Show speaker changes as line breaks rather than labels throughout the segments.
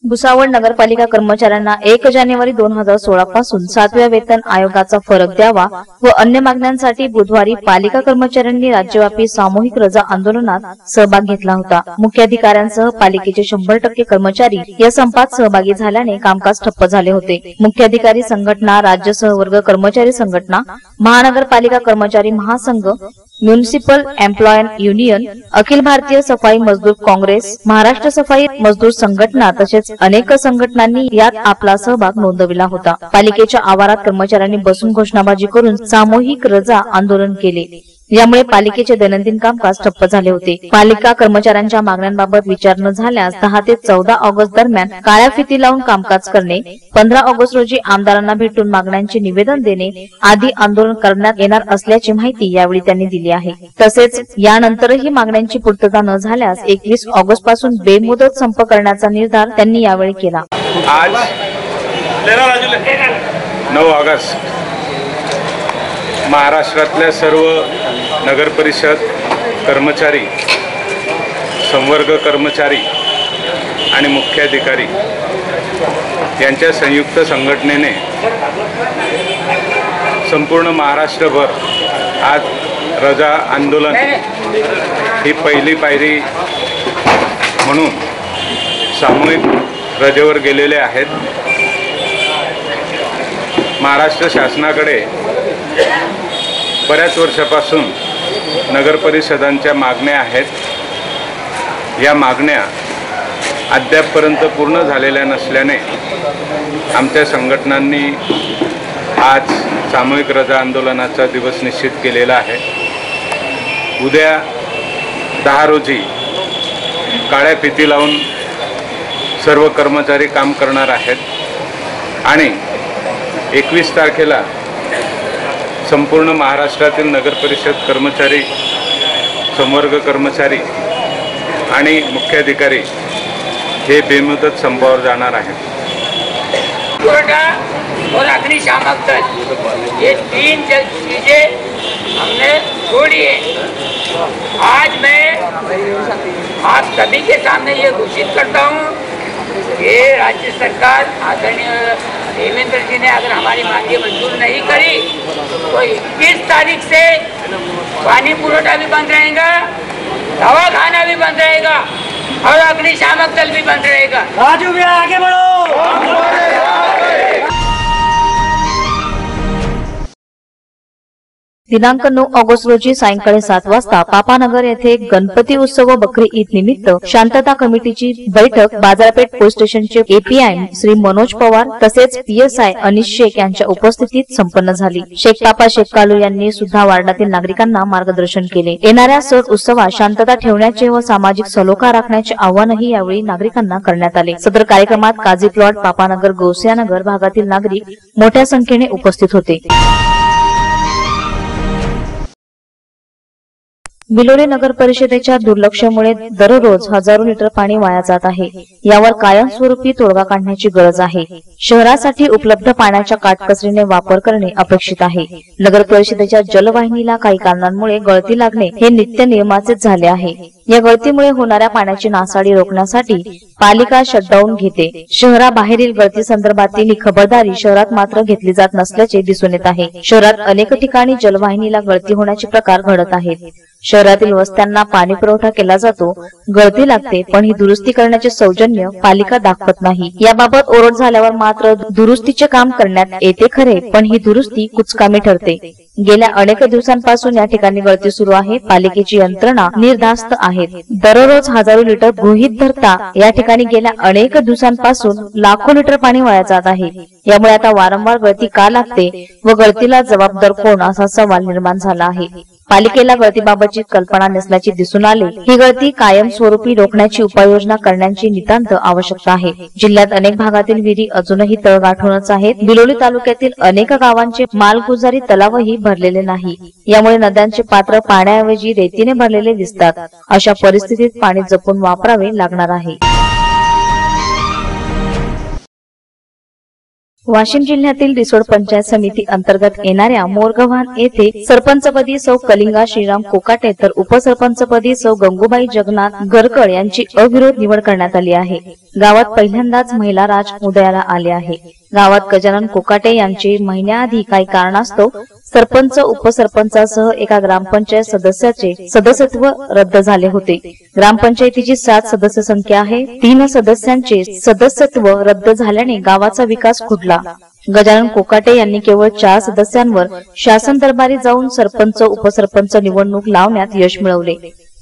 भुसावळ नगरपालिका कर्मचाऱ्यांना 1 जानेवारी 2016 पासून 7व्या वेतन आयोगाचा फरक द्यावा व अन्य मागण्यांसाठी बुधवारी पालिका कर्मचाऱ्यांनी राज्यव्यापी सामूहिक रजा आंदोलनात सहभाग घेतला होता। मुख्याधिकाऱ्यांसह पालिकेचे 100% कर्मचारी या संपात सहभागी झाल्याने कामकाज ठप्प झाले होते। मुख्याधिकारी संघटना, राज्य सहवर्ग कर्मचारी संघटना, महानगरपालिका कर्मचारी महासंघ, municipal employ union, Akhil Bharatiya सफाई मजदूर काँग्रेस, महाराष्ट्र सफाई मजदूर संघटना तसेच अनेक संघटनांनी यात आपला सहभाग नोंदविला होता। पालिकेच्या आवारात कर्मचाऱ्यांनी बसून घोषणाबाजी करून सामूहिक रजा आंदोलन केले। यामुळे पालिकेचे दैनंदिन कामकाज ठप्प झाले होते। पालिका कर्मचाऱ्यांच्या मागण्यांबाबत विचार न झाल्यास 10 ते 14 ऑगस्ट दरम्यान काळ्या फिती लावून कामकाज करणे, 15 ऑगस्ट रोजी आमदारांना भेटून मागण्यांचे निवेदन देणे आदी आंदोलन करण्यात येणार असल्याची माहिती यावेळी त्यांनी दिली आहे। तसेच यानंतरही मागण्यांची पूर्तता न झाल्यास 21 ऑगस्ट पासून बेमुदत संप करण्याचा निर्धार त्यांनी यावेळी केला।
आज 9 ऑगस्ट महाराष्ट्रातल्या सर्व नगर परिषद कर्मचारी, संवर्ग कर्मचारी आणि मुख्याधिकारी यांच्या संयुक्त संघटनेने संपूर्ण महाराष्ट्रभर आज रजा आंदोलन ही पहिली पायरी म्हणून सामूहिक रजेवर गेलेले आहेत। महाराष्ट्र शासनाकडे बऱ्याच वर्षापासून नगर परिषदांच्या मागण्या आहेत। या मागण्या अद्यापपर्यंत पूर्ण झालेल्या नसल्याने आमच्या संघटनांनी आज सामूहिक रजा आंदोलनाचा दिवस निश्चित केलेला आहे। उद्या 10 रोजी काळ्या फिती लावून सर्व कर्मचारी काम करणार आहेत आणि 21 तारखेला संपूर्ण महाराष्ट्रातील नगर परिषद कर्मचारी, संवर्ग कर्मचारी आणि मुख्याधिकारी हे बेमुदत संपावर जाणार आहेत।
पुरवठा और अग्निशामक दल ये 3 चीजें हमने छोड़ी है। आज मैं आप सभी के सामने ये घोषित करता हूँ कि राज्य सरकार आदरणीय देवेंद्र जी ने अगर हमारी मांगे मंजूर नहीं करी तो 21 तारीख से पानी पुरवठा भी बंद रहेगा, दवाखाना भी बंद रहेगा और अग्निशामक दल भी बंद रहेगा।
राजू भैया आगे बढ़ो।
दिनांक 9 ऑगस्ट रोजी सायंकाळी 7 वाजता पापानगर येथे गणपती उत्सव व बकरी ईद निमित्त शांतता कमिटीची बैठक बाजारपेठ पोलीस स्टेशनचे एपीआय श्री मनोज पवार तसेच पीएसआय अनिश शेख यांच्या उपस्थितीत संपन्न झाली। शेख पापा शेख कालू यांनी सुद्धा वार्डातील नागरिकांना मार्गदर्शन केले। येणाऱ्या सण उत्सवात शांतता ठेवण्याचे व सामाजिक सलोखा राखण्याचे आवाहनही यावेळी नागरिकांना करण्यात आले। सदर कार्यक्रमात काझी प्लॉट, पापानगर, गौसियानगर भागातील नागरिक मोठ्या संख्येने उपस्थित होते। बिलोली नगर परिषदेच्या दुर्लक्षामुळे दररोज हजारो लिटर पाणी वाया जात आहे। यावर कायमस्वरूपी तोडगा काढण्याची गरज आहे। शहरासाठी उपलब्ध पाण्याच्या काटकसरीने वापर करणे अपेक्षित आहे। नगर परिषदेच्या जलवाहिनीला काही कारणांमुळे गळती लागणे हे नित्य नियमाचेच झाले आहे। या गळतीमुळे होणाऱ्या पाण्याची नासाडी रोखण्यासाठी पालिका शटडाऊन घेते। शहराबाहेरील गळती संदर्भातील खबरदारी शहरात मात्र घेतली जात नसल्याचे दिसून येत आहे। शहरात अनेक ठिकाणी जलवाहिनीला गळती होण्याचे प्रकार घडत आहेत। शहरातील वस्त्यांना पाणी पुरवठा केला जातो, गळती लागते, पण ही दुरुस्ती करण्याचे सौजन्य पालिका दाखवत नाही। याबाबत ओरड झाल्यावर मात्र दुरुस्तीचे काम करण्यात येते खरे, पण ही दुरुस्ती कुचकामी ठरते। गेल्या अनेक दिवसांपासून या ठिकाणी गळती सुरू आहे। पालिकेची यंत्रणा निर्धास्त आहेत। दररोज हजारो लिटर गृहीत धरता या ठिकाणी गेल्या अनेक दिवसांपासून लाखो लिटर पाणी वाया जात आहे। यामुळे आता वारंवार गळती का लागते व गळतीला जबाबदार कोण असा सवाल निर्माण झाला आहे। पालिकेला गळतीबाबतची कल्पना नसल्याचे दिसून आले। ही गळती कायमस्वरूपी रोखण्याची उपाययोजना करण्याची नितांत आवश्यकता आहे। जिल्ह्यात अनेक भागातील विहिरी अजूनही तळगाठूनच आहेत। बिलोली तालुक्यातील अनेक गावांचे मालगुजारी तलावही भरलेले नाही। यामुळे नद्यांचे पात्र पाण्याऐवजी रेतीने भरलेले दिसतात। अशा परिस्थितीत पाणी जपून वापरावे लागणार आहे। वाशिम जिल्ह्यातील रिसोड पंचायत समिती अंतर्गत येणाऱ्या मोरगव्हाण येथे सरपंचपदी सौ कलिंगा श्रीराम कोकाटे तर उपसरपंचपदी सौ गंगूबाई जगन्नाथ गरकड यांची अविरोध निवड करण्यात आली आहे। गावात पहिल्यांदाच महिला राज उदयाला आले आहे। गावात गजानन कोकाटे यांचे महिन्याआधी काही कारणास्तव सरपंच उपसरपंचासह एका ग्रामपंचायत सदस्याचे सदस्यत्व रद्द झाले होते। ग्रामपंचायतीची 7 सदस्य संख्या आहे। 3 सदस्यांचे सदस्यत्व रद्द झाल्याने गावाचा विकास खुंटला। गजानन कोकाटे यांनी केवळ 4 सदस्यांवर शासन दरबारी जाऊन सरपंच उपसरपंच निवडणूक लावण्यात यश मिळवले।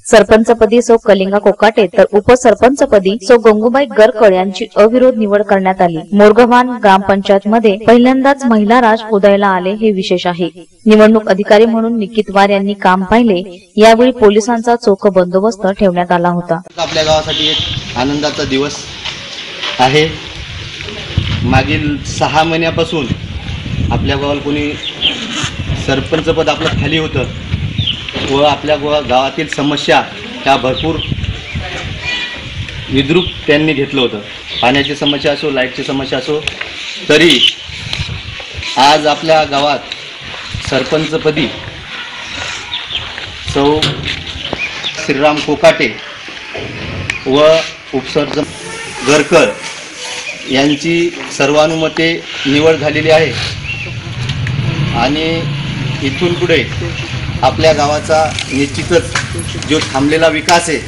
सरपंचपदी सौ कलिंगा कोकाटे तर उपसरपंचपदी सौ गंगूबाई गरकळ यांची अविरोध निवड करण्यात आली। मोरगव्हाण ग्रामपंचायत मध्ये पहिल्यांदाच महिला राज उदयाला आले हे विशेष आहे। निवडणूक अधिकारी म्हणून निकित वार यांनी काम पाहिले। यावेळी पोलिसांचा चोख बंदोबस्त ठेवण्यात आला होता।
आपल्या गावासाठी एक आनंदाचा दिवस आहे। मागील 6 महिन्यापासून आपल्या गावाला कोणी सरपंच पद आपलं खाली होतं व आपल्या गावातील समस्या त्या भरपूर विद्रूप त्यांनी घेतलं होतं। पाण्याची समस्या असो, लाईटची समस्या असो, तरी आज आपल्या गावात सरपंचपदी सौ श्रीराम कोकाटे व उपसरपंच गरकळ यांची सर्वानुमते निवड झालेली आहे आणि इथून पुढे आपल्या गावाचा निश्चितच जो थांबलेला विकास आहे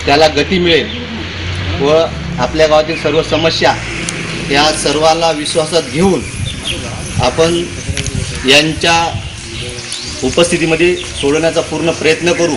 त्याला गती मिळेल व आपल्या गावातील सर्व समस्या या सर्वांना विश्वासात घेऊन आपण यांच्या उपस्थितीमध्ये सोडवण्याचा पूर्ण प्रयत्न करू।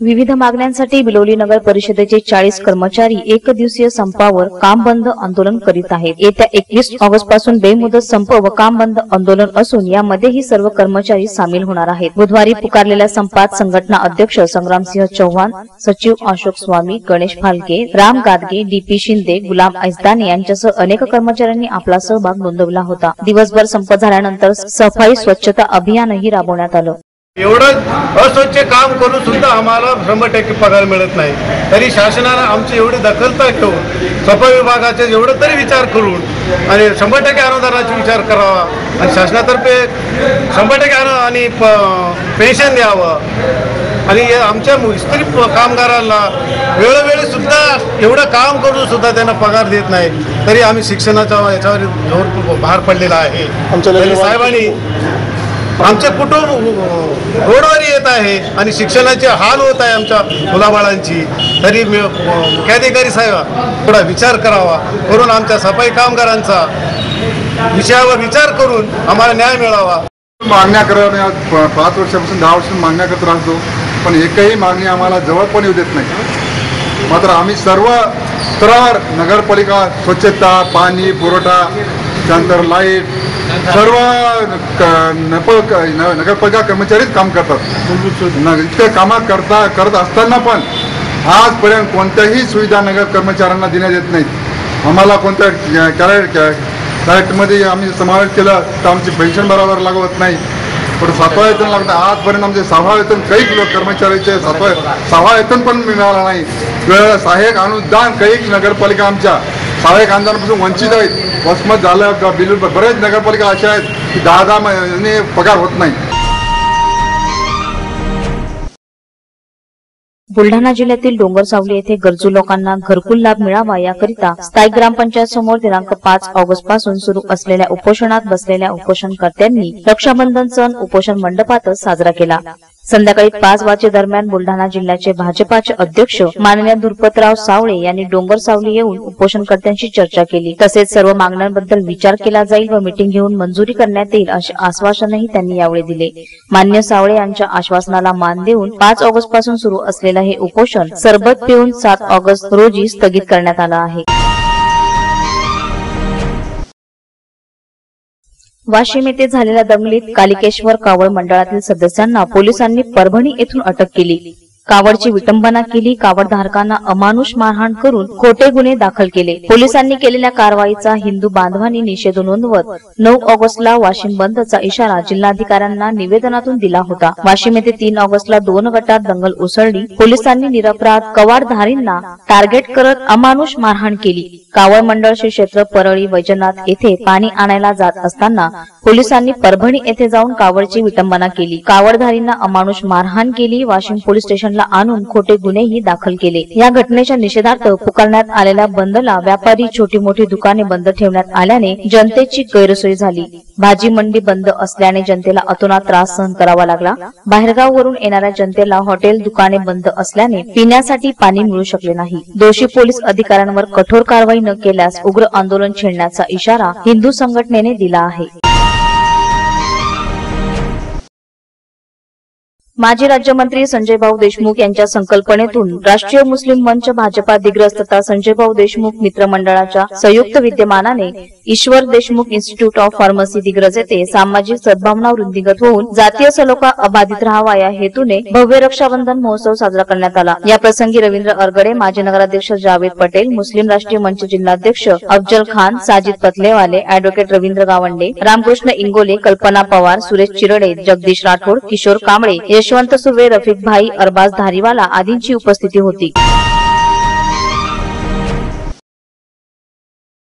विविध मागण्यांसाठी बिलोली नगर परिषदेचे 40 कर्मचारी एकदिवसीय संपावर काम बंद आंदोलन करीत आहेत। येत्या 21 ऑगस्ट पासून बेमुदत संप व काम बंद आंदोलन असून यामध्येही सर्व कर्मचारी सामील होणार आहेत। बुधवारी पुकारलेल्या संपात संघटना अध्यक्ष संग्रामसिंह चौहान, सचिव अशोक स्वामी, गणेश फालके, राम गादगे, डीपी शिंदे, गुलाम ऐजदाने यांच्यासह अनेक कर्मचाऱ्यांनी आपला सहभाग नोंदवला होता। दिवसभर संप झाल्यानंतर सफाई स्वच्छता अभियानही राबवण्यात आलं।
एवढं अस्वच्छ काम करून सुद्धा आम्हाला 100% पगार मिळत नाही, तरी शासनाने आमची एवढी दखलता घेऊन सफाई विभागाचे एवढं तरी विचार करून आणि 100% अनुदानाचा विचार करावा आणि शासनातर्फे 100% आणि पेन्शन द्यावं आणि आमच्या इस्त्री कामगारांना वेळोवेळी सुद्धा एवढं काम करून सुद्धा त्यांना पगार देत नाही, तरी आम्ही शिक्षणाचा याच्यावर जोर भार पडलेला आहे। आमच्या साहेबांनी आमचे कुटुंब रोडवर येत आहे आणि शिक्षणाचे हाल होत आहे आमच्या मुलाबाळांची, तरी मुख्याधिकारी साहेब थोडा विचार करावा करून आमच्या सफाई कामगारांचा विषयावर विचार करून आम्हाला न्याय मिळावा।
मागण्या करत 5 वर्षापासून 10 वर्ष मागण्या करत राहतो, पण एकही मागणी आम्हाला जवळ पण येऊ देत नाही। मात्र आम्ही सर्व स्तरावर नगरपालिका स्वच्छता, पाणी पुरवठा, त्यानंतर लाईट सर्व नगरपालिका कर्मचारीच काम करतात। इतकं कामं करत असताना पण आजपर्यंत कोणत्याही सुविधा नगर कर्मचाऱ्यांना देण्यात येत नाहीत। आम्हाला कोणत्या कॅरेक्टमध्ये आम्ही समावेश केला तर आमची पेन्शन बरोबर लागवत नाही, पण 7वा वेतन लागतं। आजपर्यंत आमचे 6वा वेतन काही कर्मचाऱ्याचे 6वा वेतन पण मिळालं नाही। वेळेला सहाय्यक अनुदान काही नगरपालिका आमच्या सहाय्यक अनुदानापासून वंचित आहेत। वसमत झालं, बिल बरेच नगरपालिका अशा आहेत की 10 महिने पगार होत नाही।
बुलढाणा जिल्ह्यातील डोंगरसावली येथे गरजू लोकांना घरकुल लाभ मिळावा याकरिता स्थायी ग्रामपंचायत समोर दिनांक 5 ऑगस्ट पासून सुरू असलेल्या उपोषणात बसलेल्या उपोषणकर्त्यांनी रक्षाबंधन सण उपोषण मंडपातच साजरा केला। संध्याकाळी 5 वाजेदरम्यान बुलढाणा जिल्ह्याचे भाजपाचे अध्यक्ष माननीय धुरपतराव सावळे यांनी डोंगरसावली येऊन उपोषणकर्त्यांशी चर्चा केली। तसेच सर्व मागण्यांबद्दल विचार केला जाईल व मीटिंग घेऊन मंजुरी करण्यात येईल असे आश्वासनही त्यांनी यावेळी दिले। मान्य सावळे यांच्या आश्वासनाला मान देऊन 5 ऑगस्ट पासून सुरू असलेले हे उपोषण सरबत पिऊन 7 ऑगस्ट रोजी स्थगित करण्यात आलं आहे। वाशिम येथे झालेल्या दंगलीत कालिकेश्वर कावळ मंडळातील सदस्यांना पोलिसांनी परभणी येथून अटक केली। कावडची विटंबना केली, कावड धारकांना अमानुष मारहाण करून खोटे गुन्हे दाखल केले। पोलिसांनी केलेल्या कारवाईचा हिंदू बांधवांनी निषेध नोंदवत 9 ऑगस्टला वाशिम बंदचा इशारा जिल्हाधिकाऱ्यांना निवेदनातून दिला होता। वाशिम येथे 3 ऑगस्टला 2 गटात दंगल उसळली। पोलिसांनी निरपराध कवाडधारींना टार्गेट करत अमानुष मारहाण केली। कावड मंडळ श्री क्षेत्र परळी वैजनाथ येथे पाणी आणायला जात असताना पोलिसांनी परभणी येथे जाऊन कावडची विटंबना केली। कावडधारींना अमानुष मारहाण केली। वाशिम पोलीस स्टेशनला आणून खोटे गुन्हेही दाखल केले। या घटनेच्या निषेधार्थ पुकारण्यात आलेल्या बंदला व्यापारी, छोटी मोठी दुकाने बंद ठेवण्यात आल्याने जनतेची गैरसोय झाली। भाजी मंडी बंद असल्याने जनतेला अतोनात त्रास सहन करावा लागला। बाहेरगाववरून येणाऱ्या जनतेला हॉटेल, दुकाने बंद असल्याने पिण्यासाठी पाणी मिळू शकले नाही। दोषी पोलीस अधिकाऱ्यांवर कठोर कारवाई न केल्यास उग्र आंदोलन छेडण्याचा इशारा हिंदू संघटनेने दिला आहे। माजी राज्यमंत्री संजयभाऊ देशमुख यांच्या संकल्पनेतून राष्ट्रीय मुस्लिम मंच, भाजपा दिग्रस तथा संजयभाऊ देशमुख मित्र मंडळाच्या संयुक्त विद्यमानाने Ishwar Deshmukh institute of pharmacy Digras येथे सामाजिक सद्भावना वृद्धिंगत होऊन जातीय सलोखा अबाधित राहावा या हेतूने भव्य रक्षाबंधन महोत्सव साजरा करण्यात आला। या प्रसंगी रवींद्र अरगडे, माजी नगराध्यक्ष जावेद पटेल, मुस्लिम राष्ट्रीय मंच जिल्हाध्यक्ष अफजल खान, साजिद पतलेवाले, अॅडव्होकेट रवींद्र गावंडे, रामकृष्ण इंगोले, कल्पना पवार, सुरेश चिरडे, जगदीश राठोड, किशोर कांबळे, यशवंत सुर्वे, रफिक भाई, अरबाज धारीवाला आदींची उपस्थिती होती।